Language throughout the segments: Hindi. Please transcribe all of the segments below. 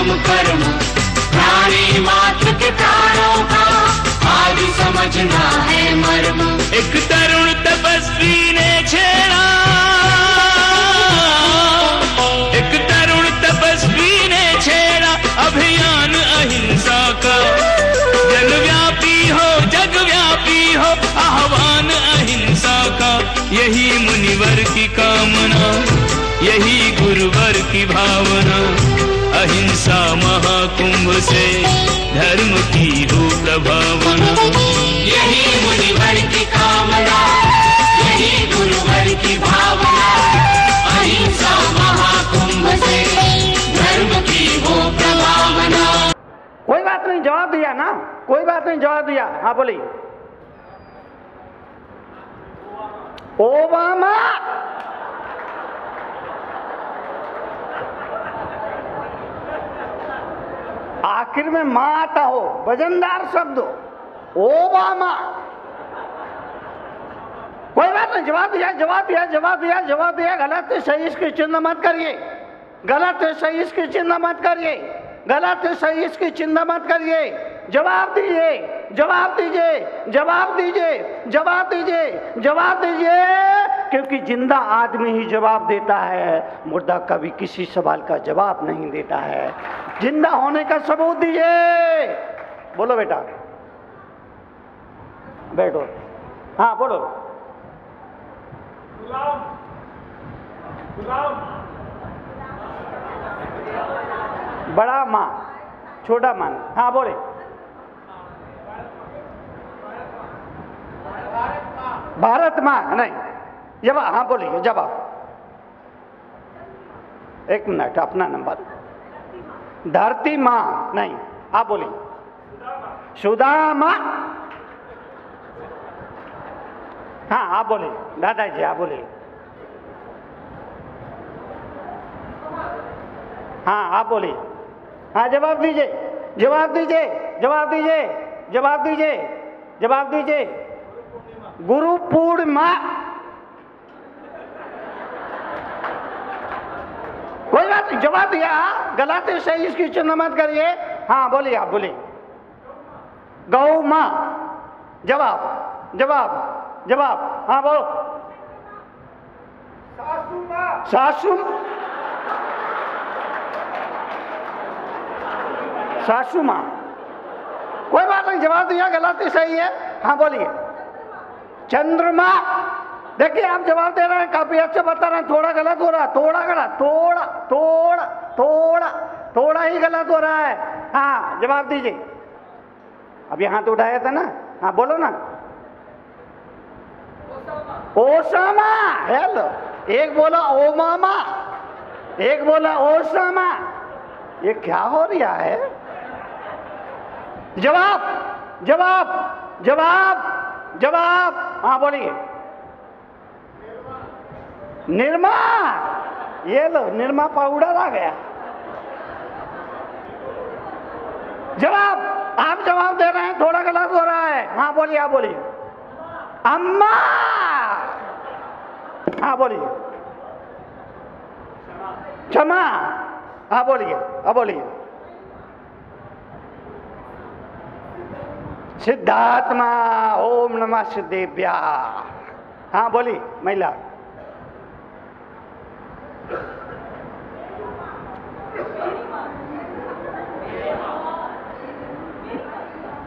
हम कर्म, प्राणी मात्र के प्राणों का आज समझना है मर्म। एक तरुण तपस्वी ने छेड़ा, एक तरुण तपस्वी ने छेड़ा अभियान अहिंसा का। जगव्यापी हो, जगव्यापी हो आह्वान अहिंसा का। यही मुनिवर की कामना, यही गुरुवर की भावना। अहिंसा महाकुंभ से धर्म की हो प्रभावना। यही मुनिवर की कामना, यही गुरुवर की भावना। अहिंसा महाकुंभ से धर्म की हो प्रभावना। कोई बात नहीं, जवाब दिया ना, कोई बात नहीं, जवाब दिया। हाँ बोलिए। ओबामा। आखिर में मां आता हो, वजनदार शब्द हो, ओबामा। कोई बात नहीं, जवाब दिया, जवाब दिया, जवाब दिया, जवाब दिया। गलत है सही इसकी चिंता मत करिए, गलत है सही इसकी चिंता मत करिए, गलत है सही इसकी चिंता मत करिए। जवाब दीजिए, जवाब दीजिए, जवाब दीजिए, जवाब दीजिए, जवाब दीजिए। क्योंकि जिंदा आदमी ही जवाब देता है, मुर्दा कभी किसी सवाल का जवाब नहीं देता है। जिंदा होने का सबूत दीजिए। बोलो बेटा, बैठो। हाँ बोलो। गुलाम, गुलाम। बड़ा माँ, छोटा माँ। हाँ बोले। भारत माँ नहीं, जवाब। हाँ बोलिए जवाब। एक मिनट, अपना नंबर। धरती माँ नहीं, आप बोलिए। सुदामा। हाँ आप बोलिए, दादाजी आप बोलिए। हाँ आप बोलिए। हाँ जवाब दीजिए, जवाब दीजिए, जवाब दीजिए, जवाब दीजिए, जवाब दीजिए। गुरु पूर्णिमा। कोई बात नहीं, जवाब दिया। गलत है सही इसकी चिंता मत करिए। हाँ बोलिए, आप बोलिए। गौ माँ। जवाब, जवाब, जवाब। हाँ बोलो। सासू माँ। सासू, सासू माँ। कोई बात नहीं, जवाब दिया। गलत ही सही है। हाँ बोलिए। चंद्रमा। देखिए आप जवाब दे रहे हैं, काफी अच्छे बता रहे हैं। थोड़ा गलत हो रहा है, थोड़ा गलत, थोड़ा थोड़ा थोड़ा थोड़ा ही गलत हो रहा है। हाँ जवाब दीजिए। अब यहाँ तो उठाया था ना। हाँ बोलो ना। ओसामा। हेलो। एक बोला ओमामा, एक बोला ओसामा। ये क्या हो रहा है? जवाब, जवाब, जवाब, जवाब। हाँ बोलिए। निर्मा। ये लो, निर्मा पाउडर आ गया। जवाब, आप जवाब दे रहे हैं, थोड़ा गलत हो रहा है। हाँ बोलिए, आप बोलिए। अम्मा। हाँ बोलिए। क्षमा। हाँ बोलिए, अब बोलिए। सिद्धात्मा। ओम नमः सिद्धेभ्या। हाँ बोली महिला।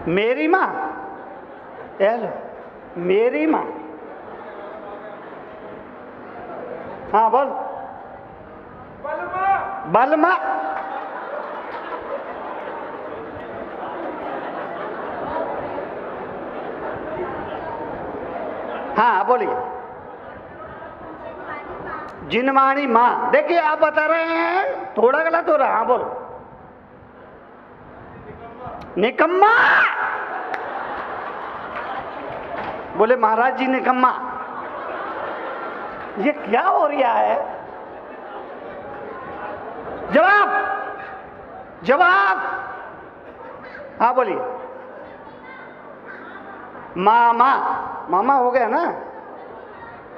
मेरी माँ। हेलो, मेरी माँ। हाँ बोल। बलमा। बलमा। हाँ बोलिए। जिनवाणी माँ। देखिए आप बता रहे हैं, थोड़ा गलत हो रहा है। हाँ बोलो। निकम्मा। बोले महाराज जी निकम्मा। ये क्या हो रहा है? जवाब, जवाब। हाँ बोलिए। मामा। मामा हो गया ना?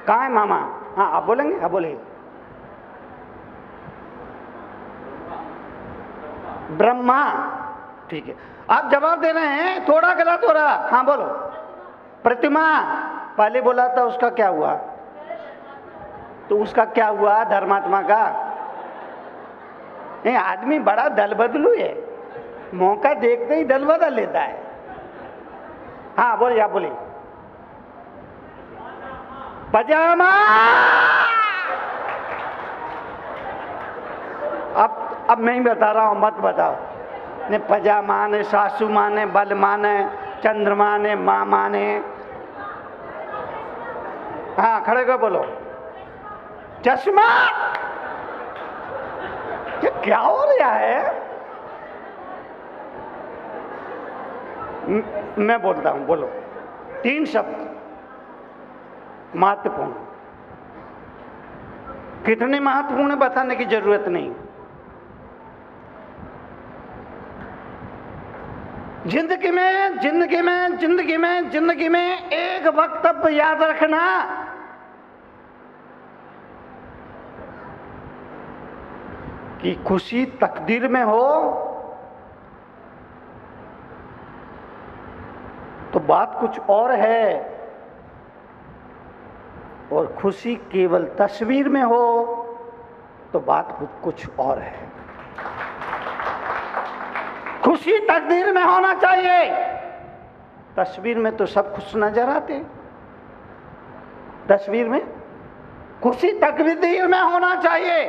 कहाँ है मामा? हाँ आप बोलेंगे? हाँ बोलिए। ब्रह्मा, ठीक है। आप जवाब दे रहे हैं, थोड़ा गलत हो रहा। हाँ बोलो। प्रतिमा, पहले बोला था उसका क्या हुआ? तो उसका क्या हुआ धर्मात्मा का? नहीं, आदमी बड़ा दल बदलू है, मौका देखते ही दल बदल लेता है। हाँ बोलिए, आप बोलिए। पजामा। अब मैं ही बता रहा हूं, मत बताओ। ने पजामा ने, सासू माने, बल माने, चंद्रमा ने, माँ माने। हाँ खड़े को बोलो। चश्मा। ये क्या हो रहा है? मैं बोलता हूं, बोलो। 3 शब्द महत्वपूर्ण। कितने महत्वपूर्ण बताने की जरूरत नहीं। जिंदगी में जिंदगी में जिंदगी में जिंदगी में एक वक्तव्य याद रखना, कि खुशी तकदीर में हो तो बात कुछ और है, और खुशी केवल तस्वीर में हो तो बात कुछ और है। खुशी तकदीर में होना चाहिए। तस्वीर में तो सब खुश नजर आते, तस्वीर में। खुशी तकदीर में होना चाहिए,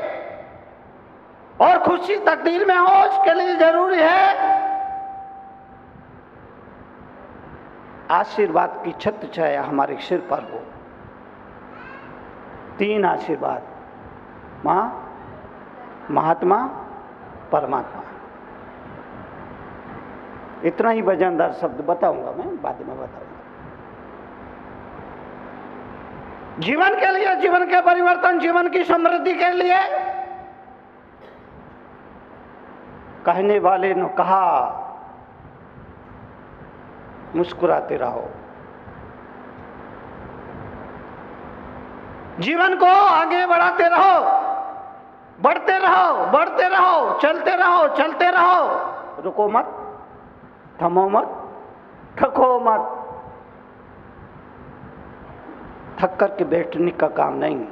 और खुशी तकदीर में हो उसके लिए जरूरी है आशीर्वाद की छत छाया हमारे सिर पर हो। 3 आशीर्वाद, माँ, महात्मा, परमात्मा। इतना ही वजनदार शब्द बताऊंगा, मैं बाद में बताऊंगा। जीवन के लिए, जीवन के परिवर्तन, जीवन की समृद्धि के लिए कहने वाले ने कहा, मुस्कुराते रहो, जीवन को आगे बढ़ाते रहो, बढ़ते रहो, बढ़ते रहो, चलते रहो, चलते रहो। रुको मत, थमो मत, थको मत। थक करके बैठने का काम नहीं।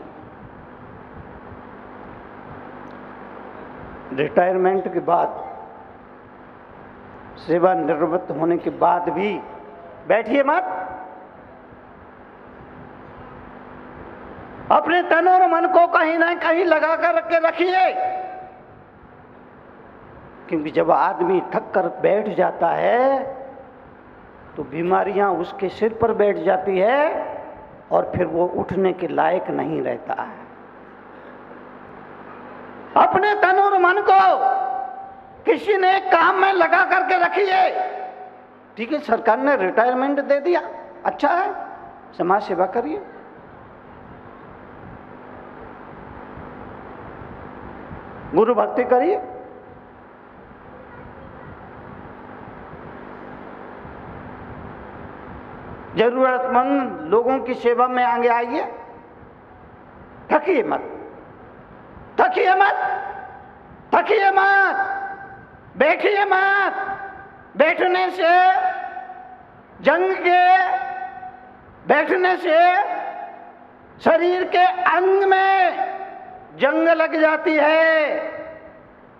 रिटायरमेंट के बाद, सेवानिवृत्त होने के बाद भी बैठिए मत। अपने तन और मन को कहीं ना कहीं लगा कर के रखिए, क्योंकि जब आदमी थक कर बैठ जाता है तो बीमारियां उसके सिर पर बैठ जाती है और फिर वो उठने के लायक नहीं रहता है। अपने तन और मन को किसी ने एक काम में लगा करके रखिए। ठीक है, सरकार ने रिटायरमेंट दे दिया, अच्छा है, समाज सेवा करिए। गुरु भक्ति करिए, जरूरतमंद लोगों की सेवा में आगे आइए। थकिए मत, थकिए मत, थकिए मत, बैठिए मत। बैठने से बैठने से शरीर के अंग में जंग लग जाती है,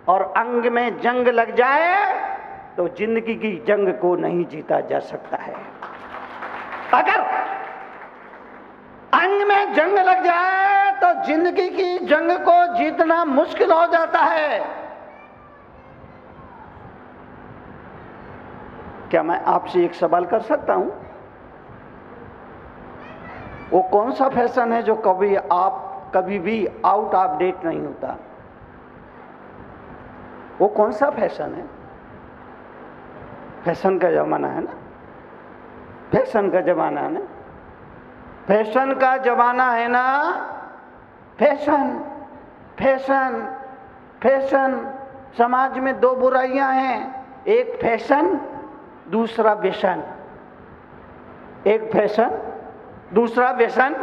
और अंग में जंग लग जाए तो जिंदगी की जंग को नहीं जीता जा सकता है। अगर अंग में जंग लग जाए तो जिंदगी की जंग को जीतना मुश्किल हो जाता है। क्या मैं आपसे एक सवाल कर सकता हूं? वो कौन सा फैशन है जो कभी भी आउट ऑफ डेट नहीं होता? वो कौन सा फैशन है? फैशन का जमाना है ना, फैशन का जमाना है ना, फैशन का जमाना है ना। Fashion, fashion, fashion. समाज में 2 बुराइयां हैं, एक फैशन, दूसरा व्यसन। एक फैशन, दूसरा व्यसन।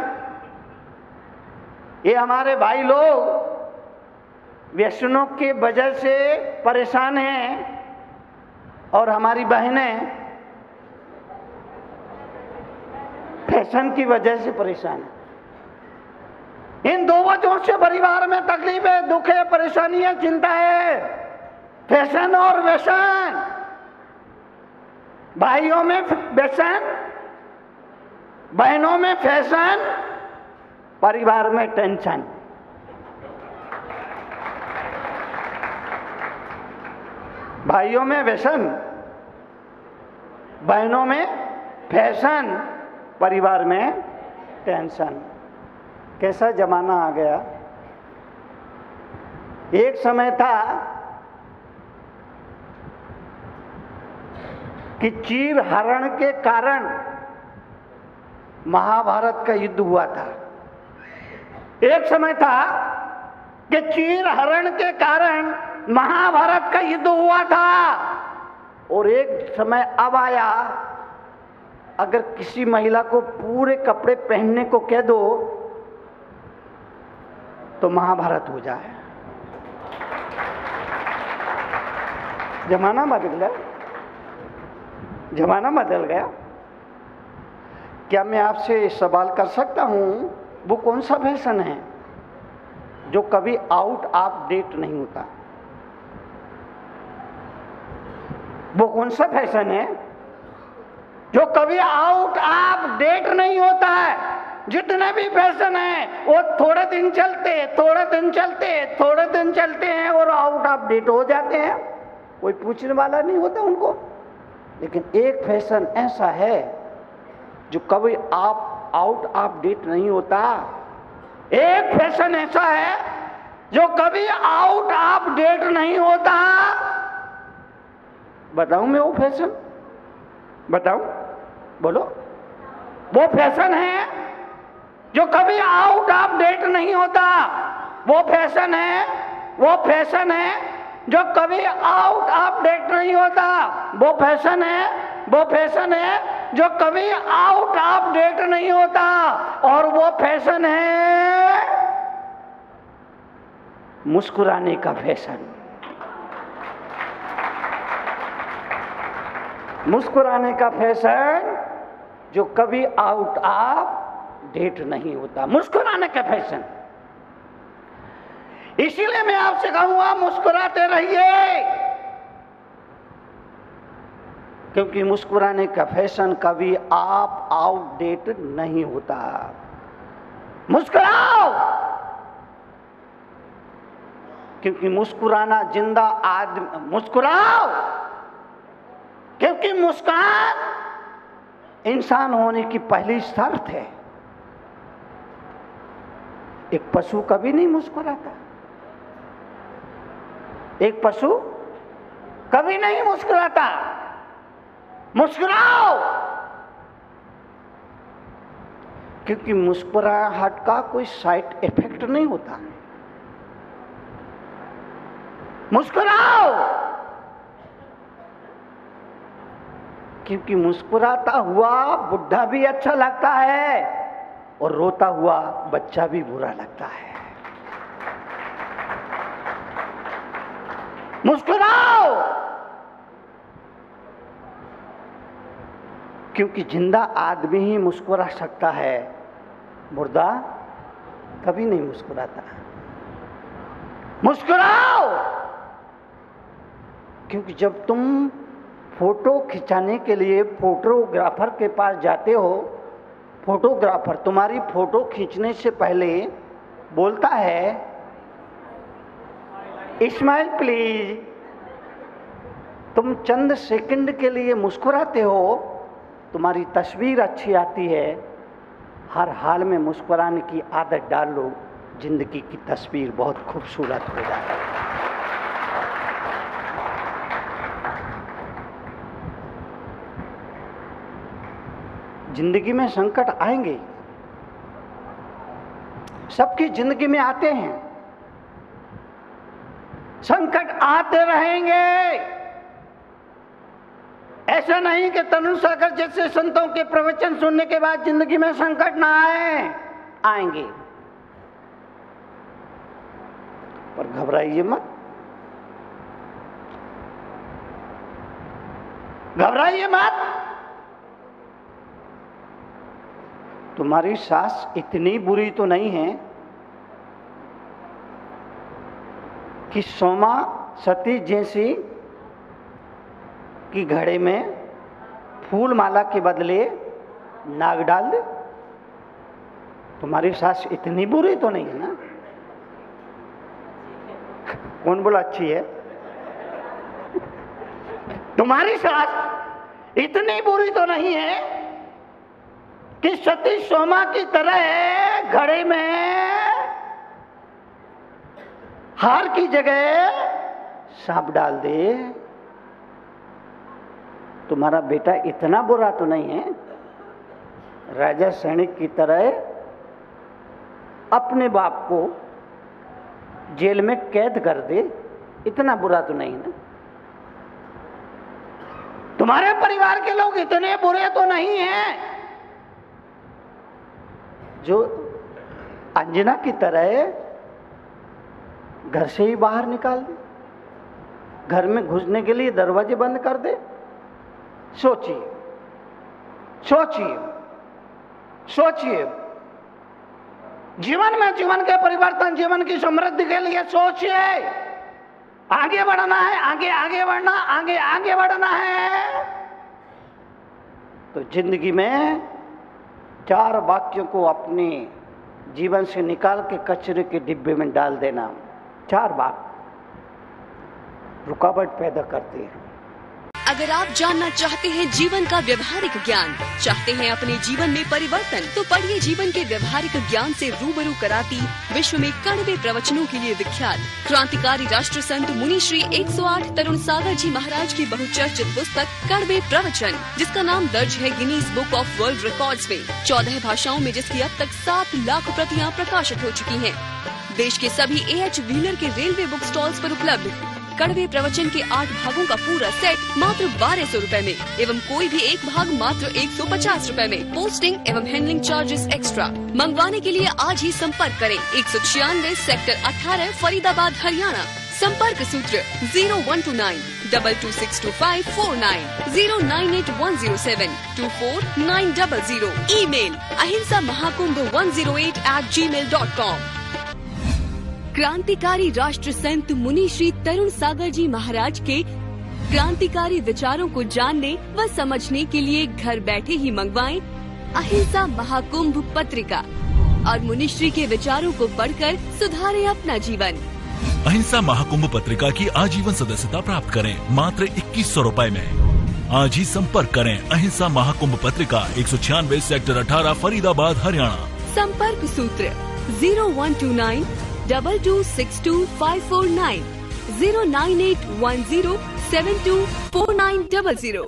ये हमारे भाई लोग व्यसनों के वजह से परेशान हैं और हमारी बहनें फैशन की वजह से परेशान है। इन दो वजहों से परिवार में तकलीफ है, दुख है, परेशानी है, चिंता है। फैशन और व्यसन, भाइयों में व्यसन, बहनों में फैशन, परिवार में टेंशन। भाइयों में व्यसन, बहनों में फैशन, परिवार में टेंशन। कैसा जमाना आ गया। एक समय था कि चीर हरण के कारण महाभारत का युद्ध हुआ था। एक समय था कि चीर हरण के कारण महाभारत का युद्ध हुआ था। और एक समय अब आया, अगर किसी महिला को पूरे कपड़े पहनने को कह दो तो महाभारत हो जाए। जमाना बदल गया, जमाना बदल गया। क्या मैं आपसे सवाल कर सकता हूं, वो कौन सा फैशन है जो कभी आउट ऑफ डेट नहीं होता? वो कौन सा फैशन है जो कभी आउट ऑफ डेट नहीं होता है? जितने भी फैशन हैं वो थोड़े दिन चलते, थोड़े दिन चलते, थोड़े दिन चलते हैं और आउट ऑफ डेट हो जाते हैं। कोई पूछने वाला नहीं होता उनको। लेकिन एक फैशन ऐसा है जो कभी आउट ऑफ डेट नहीं होता। एक फैशन ऐसा है जो कभी आउट ऑफ डेट नहीं होता। बताऊं मैं वो फैशन? बताऊं? बोलो। वो फैशन है जो कभी आउट ऑफ डेट नहीं होता। वो फैशन है, वो फैशन है जो कभी आउट ऑफ डेट नहीं होता। वो फैशन है, वो फैशन है जो कभी आउट ऑफ डेट नहीं होता। और वो फैशन है मुस्कुराने का फैशन। मुस्कुराने का फैशन जो कभी आउट ऑफ डेट नहीं होता। मुस्कुराने का फैशन। इसीलिए मैं आपसे कहूंगा मुस्कुराते रहिए, क्योंकि मुस्कुराने का फैशन कभी आप आउट डेट नहीं होता। मुस्कुराओ, क्योंकि मुस्कुराना जिंदा आदमी। मुस्कुराओ, क्योंकि मुस्कान इंसान होने की पहली शर्त है। एक पशु कभी नहीं मुस्कुराता। एक पशु कभी नहीं मुस्कुराता। मुस्कुराओ, क्योंकि मुस्कुराहट का कोई साइड इफेक्ट नहीं होता। मुस्कुराओ, क्योंकि मुस्कुराता हुआ बुढ़ा भी अच्छा लगता है और रोता हुआ बच्चा भी बुरा लगता है। मुस्कुराओ, क्योंकि जिंदा आदमी ही मुस्कुरा सकता है, मुर्दा कभी नहीं मुस्कुराता। मुस्कुराओ, क्योंकि जब तुम फोटो खिंचाने के लिए फोटोग्राफर के पास जाते हो, फोटोग्राफर तुम्हारी फोटो खींचने से पहले बोलता है स्माइल प्लीज। तुम चंद सेकंड के लिए मुस्कुराते हो, तुम्हारी तस्वीर अच्छी आती है। हर हाल में मुस्कुराने की आदत डाल लो, जिंदगी की तस्वीर बहुत खूबसूरत हो जाती है। जिंदगी में संकट आएंगे, सबकी जिंदगी में आते हैं। संकट आते रहेंगे। ऐसा नहीं कि तनु सागर जैसे संतों के प्रवचन सुनने के बाद जिंदगी में संकट ना आए, आएंगे। पर घबराइए मत, घबराइए मत। तुम्हारी सास इतनी बुरी तो नहीं है कि सोमा सती जैसी कि घड़े में फूल माला के बदले नाग डाल दे। तुम्हारी सास इतनी बुरी तो नहीं है ना? कौन बोला अच्छी है? तुम्हारी सास इतनी बुरी तो नहीं है कि सती सोमा की तरह घड़े में हार की जगह सांप डाल दे। तुम्हारा बेटा इतना बुरा तो नहीं है राजा सैनिक की तरह अपने बाप को जेल में कैद कर दे। इतना बुरा तो नहीं ना? तुम्हारे परिवार के लोग इतने बुरे तो नहीं हैं जो अंजना की तरह घर से ही बाहर निकाल दे, घर में घुसने के लिए दरवाजे बंद कर दे। सोचिए, सोचिए, सोचिए। जीवन में जीवन के परिवर्तन, जीवन की समृद्धि के लिए सोचिए। आगे बढ़ना है, आगे आगे बढ़ना, आगे आगे बढ़ना है तो जिंदगी में 4 वाक्यों को अपने जीवन से निकाल के कचरे के डिब्बे में डाल देना। 4 वाक्य रुकावट पैदा करते हैं। अगर आप जानना चाहते हैं जीवन का व्यवहारिक ज्ञान, चाहते हैं अपने जीवन में परिवर्तन, तो पढ़िए जीवन के व्यवहारिक ज्ञान से रूबरू कराती विश्व में कड़वे प्रवचनों के लिए विख्यात क्रांतिकारी राष्ट्र संत मुनि श्री 108 तरुण सागर जी महाराज की बहुचर्चित पुस्तक कड़वे प्रवचन, जिसका नाम दर्ज है Guinness book of world records में, 14 भाषाओं में, जिसकी अब तक 7 लाख प्रतियां प्रकाशित हो चुकी हैं। देश के सभी AH व्हीलर के रेलवे बुक स्टॉल्स पर उपलब्ध कड़वे प्रवचन के 8 भागों का पूरा सेट मात्र 1200 रुपए में एवं कोई भी एक भाग मात्र 150 रुपए में। पोस्टिंग एवं हैंडलिंग चार्जेस एक्स्ट्रा। मंगवाने के लिए आज ही संपर्क करें 196 सेक्टर 18 फरीदाबाद हरियाणा। संपर्क सूत्र 0129 226254 098 107 ईमेल ahimsamahakundh108@gmail.com। क्रांतिकारी राष्ट्र संत मुनि श्री तरुण सागर जी महाराज के क्रांतिकारी विचारों को जानने व समझने के लिए घर बैठे ही मंगवाएं अहिंसा महाकुंभ पत्रिका और मुनिश्री के विचारों को पढ़कर सुधारें अपना जीवन। अहिंसा महाकुंभ पत्रिका की आजीवन सदस्यता प्राप्त करें मात्र 2100 रुपए में। आज ही संपर्क करें अहिंसा महाकुंभ पत्रिका 196 सेक्टर 18 फरीदाबाद हरियाणा। संपर्क सूत्र 0129 226254 09810724900।